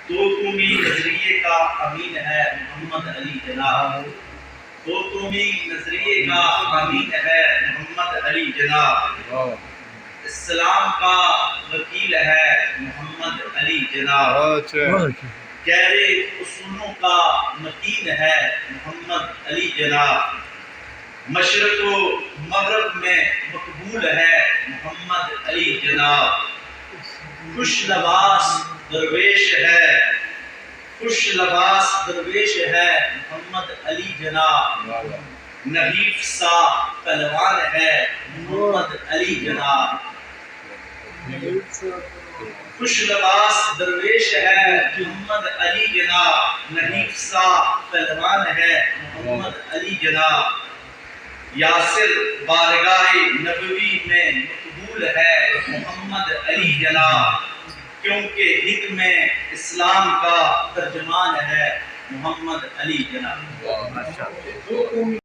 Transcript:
تو تمہیں نظریے کا امین ہے محمد علی جناب، تو تمہیں نظریے کا امین ہے محمد علی جناب، اسلام کا وکیل ہے محمد علی جناب، گہرے اصولوں کا متین ہے محمد علی جناب، مشرق و مغرب میں مقبول ہے محمد علی جناب، خوش لباس درویش ہے، خوش لباس درویش ہے محمد علی جناب، نحیف سا پہلوان ہے محمد علی جناب، خوش لباس درویش ہے محمد علی جناب، نحیف سا پہلوان ہے محمد علی جناب، یاسر بارگاہ نبوی میں مقبول ہے محمد علی جناب، کیونکہ حکم اسلام کا ترجمان ہے محمد علی جناب۔